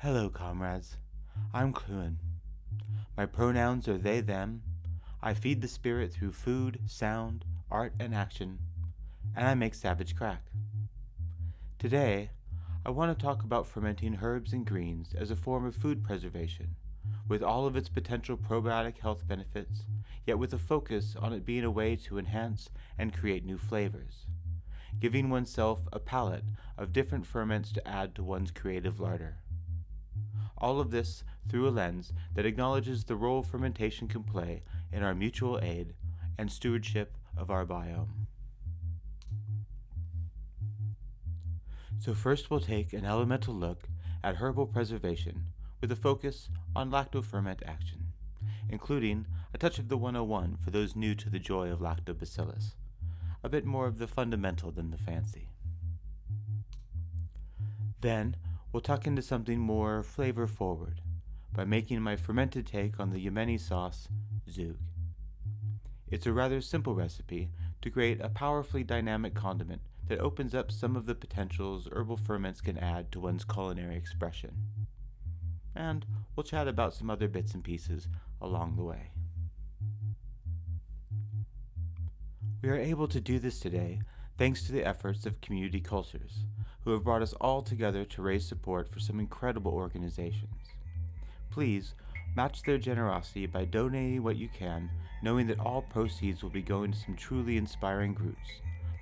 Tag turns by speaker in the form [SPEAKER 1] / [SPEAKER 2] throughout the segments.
[SPEAKER 1] Hello, comrades. I'm Llewyn. My pronouns are they, them. I feed the spirit through food, sound, art, and action, and I make savage crack. Today, I want to talk about fermenting herbs and greens as a form of food preservation, with all of its potential probiotic health benefits, yet with a focus on it being a way to enhance and create new flavors, giving oneself a palette of different ferments to add to one's creative larder. All of this through a lens that acknowledges the role fermentation can play in our mutual aid and stewardship of our biome. So first we'll take an elemental look at herbal preservation with a focus on lactoferment action, including a touch of the 101 for those new to the joy of lactobacillus, a bit more of the fundamental than the fancy. Then we'll tuck into something more flavor-forward by making my fermented take on the Yemeni sauce, zug. It's a rather simple recipe to create a powerfully dynamic condiment that opens up some of the potentials herbal ferments can add to one's culinary expression. And we'll chat about some other bits and pieces along the way. We are able to do this today thanks to the efforts of community cultures, who have brought us all together to raise support for some incredible organizations. Please match their generosity by donating what you can, knowing that all proceeds will be going to some truly inspiring groups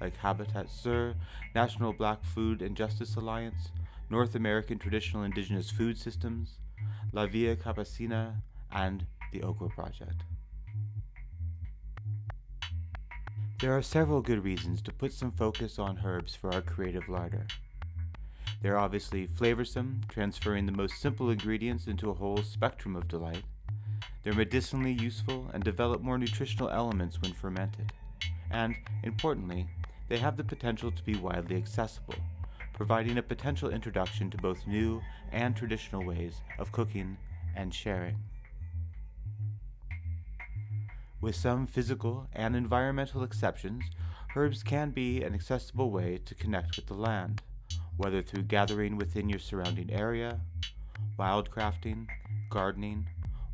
[SPEAKER 1] like Habitat Sur, National Black Food and Justice Alliance, North American Traditional Indigenous Food Systems, La Via Campesina, and the Okra Project. There are several good reasons to put some focus on herbs for our creative larder. They're obviously flavorsome, transferring the most simple ingredients into a whole spectrum of delight. They're medicinally useful and develop more nutritional elements when fermented. And, importantly, they have the potential to be widely accessible, providing a potential introduction to both new and traditional ways of cooking and sharing. With some physical and environmental exceptions, herbs can be an accessible way to connect with the land, whether through gathering within your surrounding area, wildcrafting, gardening,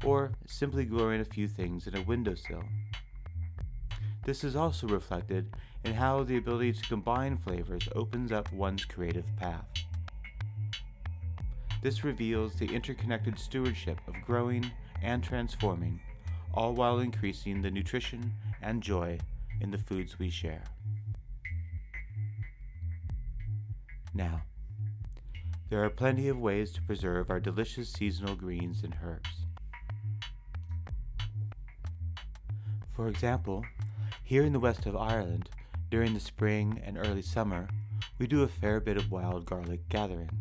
[SPEAKER 1] or simply growing a few things in a windowsill. This is also reflected in how the ability to combine flavors opens up one's creative path. This reveals the interconnected stewardship of growing and transforming, all while increasing the nutrition and joy in the foods we share. Now, there are plenty of ways to preserve our delicious seasonal greens and herbs. For example, here in the west of Ireland, during the spring and early summer, we do a fair bit of wild garlic gathering.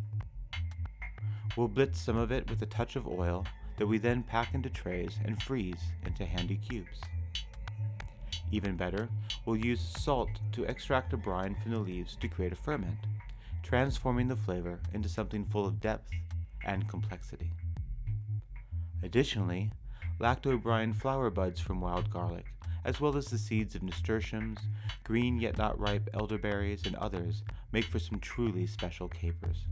[SPEAKER 1] We'll blitz some of it with a touch of oil that we then pack into trays and freeze into handy cubes. Even better, we'll use salt to extract a brine from the leaves to create a ferment, transforming the flavor into something full of depth and complexity. Additionally, lacto-brine flower buds from wild garlic, as well as the seeds of nasturtiums, green yet not ripe elderberries, and others, make for some truly special capers.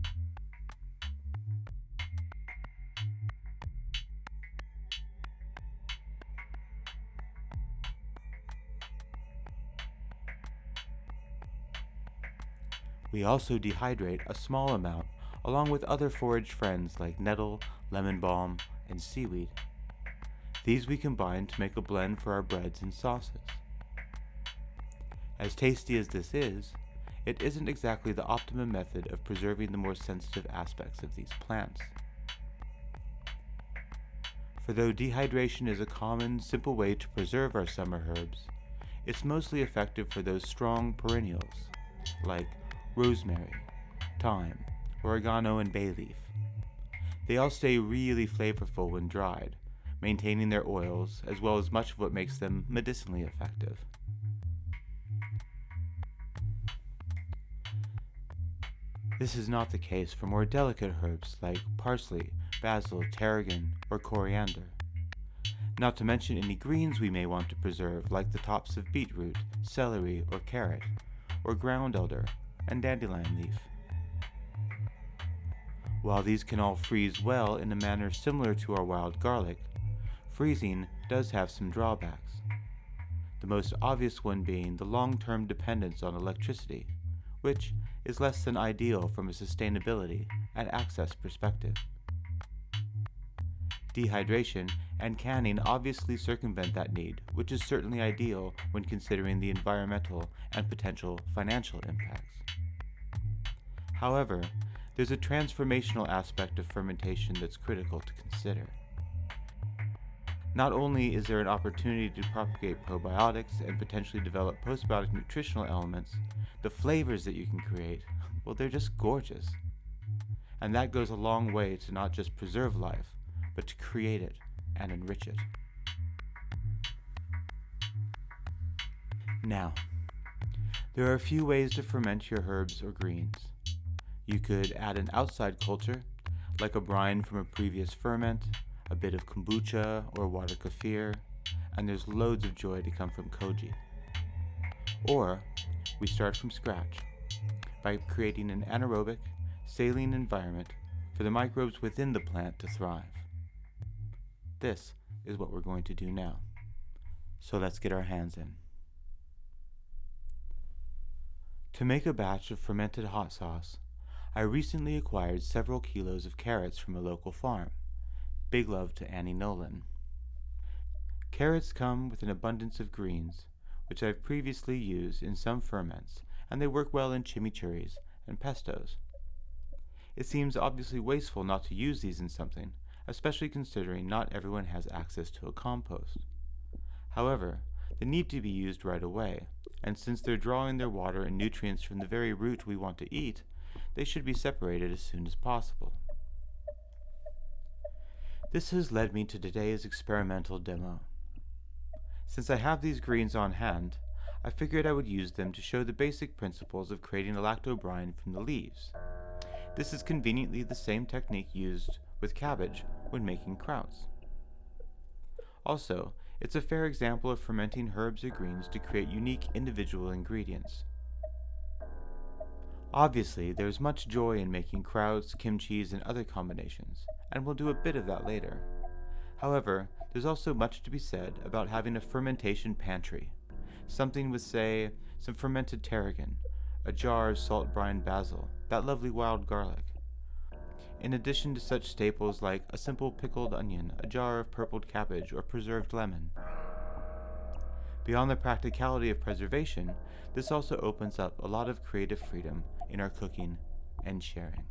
[SPEAKER 1] We also dehydrate a small amount along with other forage friends like nettle, lemon balm, and seaweed. These we combine to make a blend for our breads and sauces. As tasty as this is, it isn't exactly the optimum method of preserving the more sensitive aspects of these plants. For though dehydration is a common, simple way to preserve our summer herbs, it's mostly effective for those strong perennials, like rosemary, thyme, oregano, and bay leaf. They all stay really flavorful when dried, maintaining their oils as well as much of what makes them medicinally effective. This is not the case for more delicate herbs like parsley, basil, tarragon, or coriander. Not to mention any greens we may want to preserve like the tops of beetroot, celery, or carrot, or ground elder and dandelion leaf. While these can all freeze well in a manner similar to our wild garlic, freezing does have some drawbacks. The most obvious one being the long-term dependence on electricity, which is less than ideal from a sustainability and access perspective. Dehydration and canning obviously circumvent that need, which is certainly ideal when considering the environmental and potential financial impacts. However, there's a transformational aspect of fermentation that's critical to consider. Not only is there an opportunity to propagate probiotics and potentially develop postbiotic nutritional elements, the flavors that you can create, well, they're just gorgeous. And that goes a long way to not just preserve life, but to create it and enrich it. Now, there are a few ways to ferment your herbs or greens. You could add an outside culture, like a brine from a previous ferment, a bit of kombucha or water kefir, and there's loads of joy to come from koji. Or, we start from scratch by creating an anaerobic, saline environment for the microbes within the plant to thrive. This is what we're going to do now. So let's get our hands in. To make a batch of fermented hot sauce, I recently acquired several kilos of carrots from a local farm. Big love to Annie Nolan. Carrots come with an abundance of greens, which I've previously used in some ferments, and they work well in chimichurris and pestos. It seems obviously wasteful not to use these in something, especially considering not everyone has access to a compost. However, they need to be used right away, and since they're drawing their water and nutrients from the very root we want to eat, they should be separated as soon as possible. This has led me to today's experimental demo. Since I have these greens on hand, I figured I would use them to show the basic principles of creating a lactobrine from the leaves. This is conveniently the same technique used with cabbage when making krauts. Also, it's a fair example of fermenting herbs or greens to create unique individual ingredients. Obviously, there's much joy in making krauts, kimchis, and other combinations, and we'll do a bit of that later. However, there's also much to be said about having a fermentation pantry, something with, say, some fermented tarragon, a jar of salt brine basil, that lovely wild garlic, in addition to such staples like a simple pickled onion, a jar of purpled cabbage, or preserved lemon. Beyond the practicality of preservation, this also opens up a lot of creative freedom in our cooking and sharing.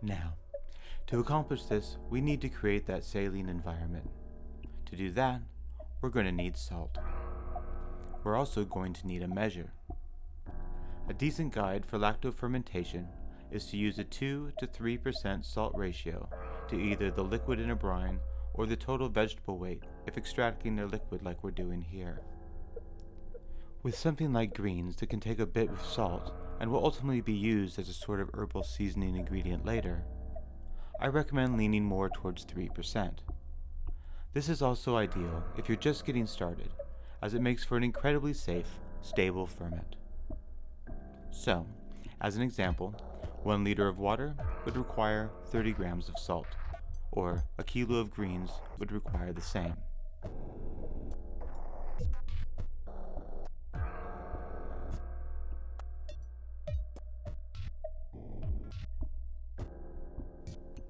[SPEAKER 1] Now, to accomplish this, we need to create that saline environment. To do that, we're going to need salt. We're also going to need a measure. A decent guide for lactofermentation is to use a 2 to 3% salt ratio to either the liquid in a brine or the total vegetable weight if extracting their liquid like we're doing here. With something like greens that can take a bit of salt and will ultimately be used as a sort of herbal seasoning ingredient later, I recommend leaning more towards 3%. This is also ideal if you're just getting started, as it makes for an incredibly safe, stable ferment. So, as an example, 1 liter of water would require 30 grams of salt, or a kilo of greens would require the same.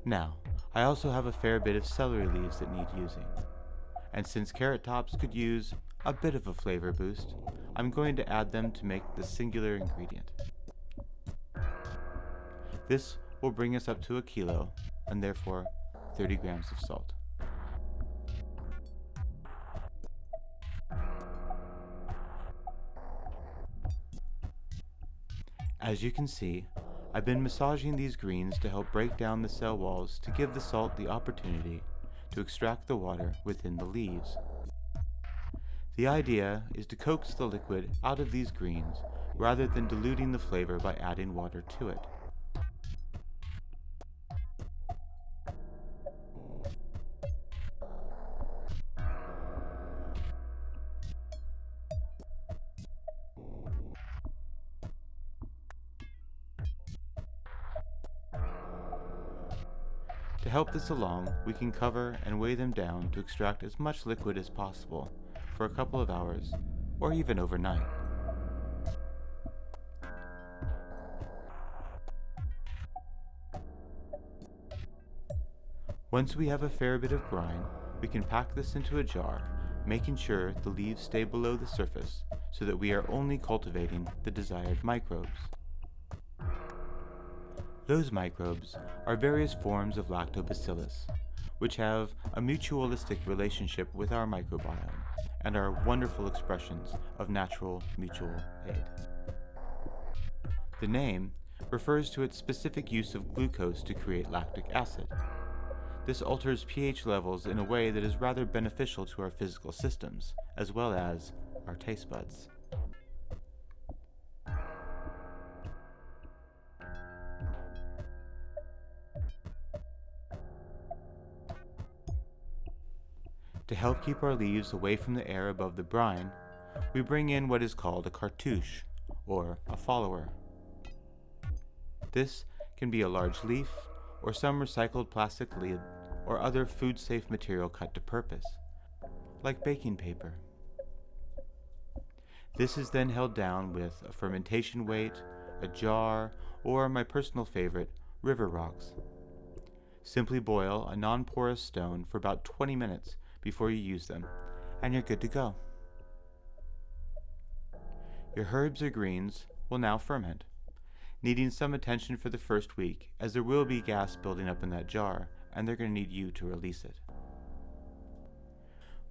[SPEAKER 1] Now, I also have a fair bit of celery leaves that need using, and since carrot tops could use a bit of a flavor boost, I'm going to add them to make the singular ingredient. This will bring us up to a kilo, and therefore 30 grams of salt. As you can see, I've been massaging these greens to help break down the cell walls to give the salt the opportunity to extract the water within the leaves. The idea is to coax the liquid out of these greens rather than diluting the flavor by adding water to it. To help this along, we can cover and weigh them down to extract as much liquid as possible for a couple of hours, or even overnight. Once we have a fair bit of brine, we can pack this into a jar, making sure the leaves stay below the surface so that we are only cultivating the desired microbes. Those microbes are various forms of lactobacillus, which have a mutualistic relationship with our microbiome and are wonderful expressions of natural mutual aid. The name refers to its specific use of glucose to create lactic acid. This alters pH levels in a way that is rather beneficial to our physical systems, as well as our taste buds. To help keep our leaves away from the air above the brine, we bring in what is called a cartouche, or a follower. This can be a large leaf, or some recycled plastic lid, or other food-safe material cut to purpose, like baking paper. This is then held down with a fermentation weight, a jar, or my personal favorite, river rocks. Simply boil a non-porous stone for about 20 minutes before you use them, and you're good to go. Your herbs or greens will now ferment, needing some attention for the first week, as there will be gas building up in that jar, and they're going to need you to release it.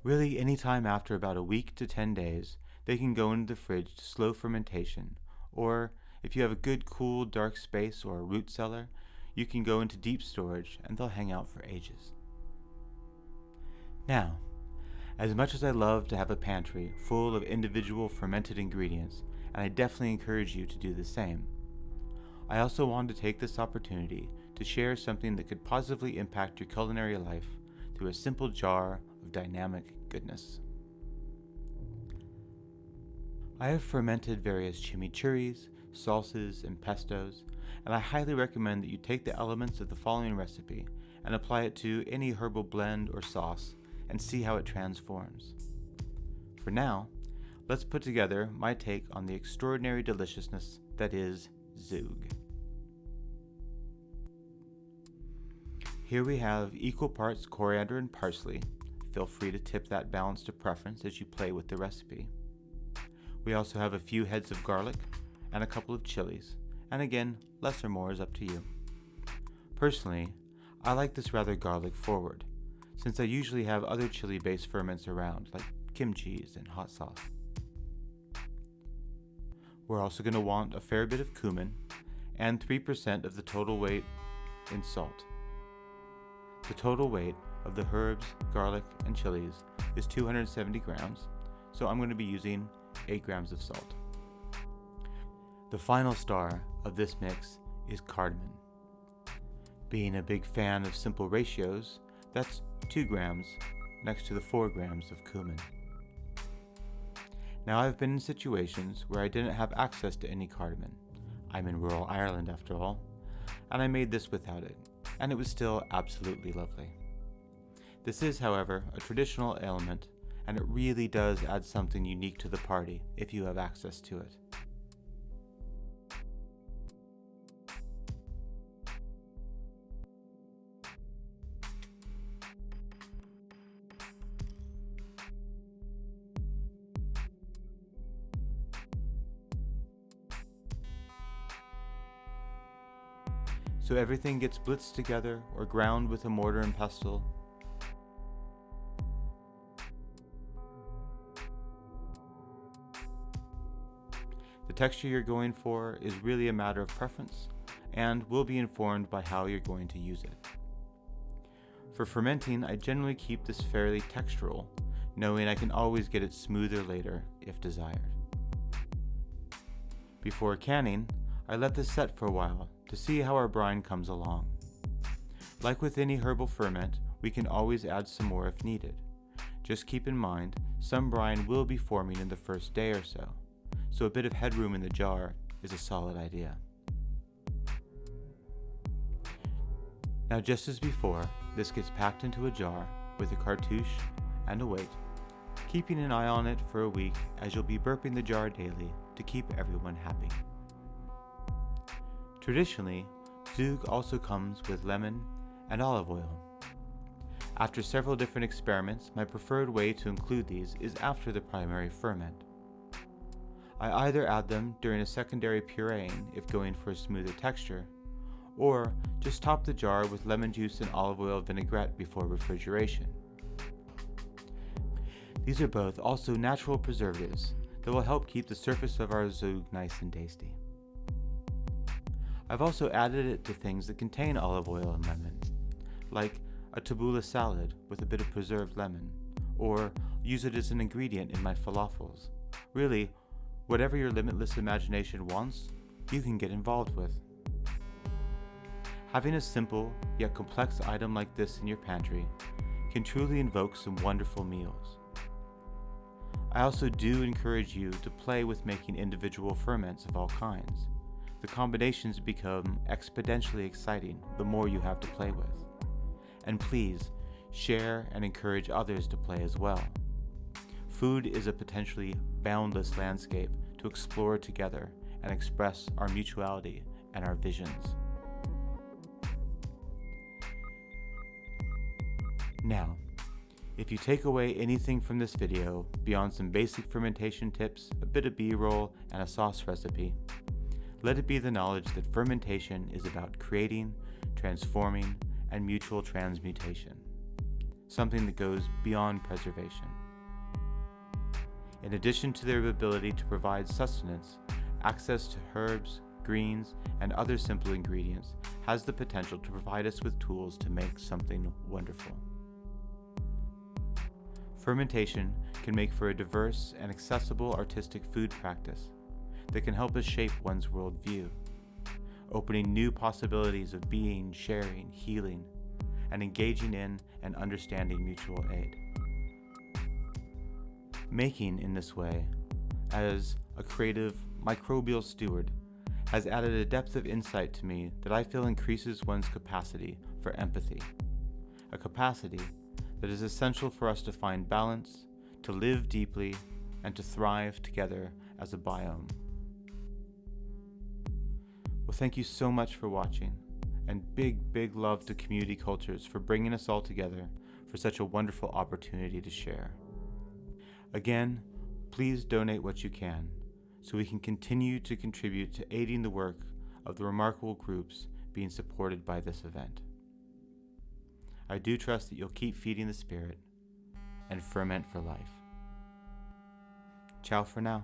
[SPEAKER 1] Really, any time after about a week to 10 days, they can go into the fridge to slow fermentation, or if you have a good cool dark space or a root cellar, you can go into deep storage and they'll hang out for ages. Now, as much as I love to have a pantry full of individual fermented ingredients, and I definitely encourage you to do the same, I also wanted to take this opportunity to share something that could positively impact your culinary life through a simple jar of dynamic goodness. I have fermented various chimichurris, salsas, and pestos, and I highly recommend that you take the elements of the following recipe and apply it to any herbal blend or sauce and see how it transforms. For now, let's put together my take on the extraordinary deliciousness that is Zug. Here we have equal parts coriander and parsley. Feel free to tip that balance to preference as you play with the recipe. We also have a few heads of garlic and a couple of chilies, and again, less or more is up to you. Personally, I like this rather garlic forward, since I usually have other chili-based ferments around, like kimchi and hot sauce. We're also going to want a fair bit of cumin and 3% of the total weight in salt. The total weight of the herbs, garlic, and chilies is 270 grams, so I'm going to be using 8 grams of salt. The final star of this mix is cardamom. Being a big fan of simple ratios, that's 2 grams next to the 4 grams of cumin. Now, I've been in situations where I didn't have access to any cardamom. I'm in rural Ireland after all, and I made this without it, and it was still absolutely lovely. This is, however, a traditional element, and it really does add something unique to the party if you have access to it. So everything gets blitzed together or ground with a mortar and pestle. The texture you're going for is really a matter of preference and will be informed by how you're going to use it. For fermenting, I generally keep this fairly textural, knowing I can always get it smoother later if desired. Before canning, I let this set for a while to see how our brine comes along. Like with any herbal ferment, we can always add some more if needed. Just keep in mind, some brine will be forming in the first day or so a bit of headroom in the jar is a solid idea. Now, just as before, this gets packed into a jar with a cartouche and a weight, keeping an eye on it for a week as you'll be burping the jar daily to keep everyone happy. Traditionally, zug also comes with lemon and olive oil. After several different experiments, my preferred way to include these is after the primary ferment. I either add them during a secondary pureeing if going for a smoother texture, or just top the jar with lemon juice and olive oil vinaigrette before refrigeration. These are both also natural preservatives that will help keep the surface of our zug nice and tasty. I've also added it to things that contain olive oil and lemon, like a tabbouleh salad with a bit of preserved lemon, or use it as an ingredient in my falafels. Really, whatever your limitless imagination wants, you can get involved with. Having a simple yet complex item like this in your pantry can truly invoke some wonderful meals. I also do encourage you to play with making individual ferments of all kinds. The combinations become exponentially exciting the more you have to play with. And please, share and encourage others to play as well. Food is a potentially boundless landscape to explore together and express our mutuality and our visions. Now, if you take away anything from this video beyond some basic fermentation tips, a bit of B-roll, and a sauce recipe, let it be the knowledge that fermentation is about creating, transforming, and mutual transmutation, something that goes beyond preservation. In addition to their ability to provide sustenance, access to herbs, greens, and other simple ingredients has the potential to provide us with tools to make something wonderful. Fermentation can make for a diverse and accessible artistic food practice that can help us shape one's worldview, opening new possibilities of being, sharing, healing, and engaging in and understanding mutual aid. Making in this way, as a creative microbial steward, has added a depth of insight to me that I feel increases one's capacity for empathy, a capacity that is essential for us to find balance, to live deeply, and to thrive together as a biome. Well, thank you so much for watching, and big love to Community Cultures for bringing us all together for such a wonderful opportunity to share. Again, please donate what you can so we can continue to contribute to aiding the work of the remarkable groups being supported by this event. I do trust that you'll keep feeding the spirit and ferment for life. Ciao for now.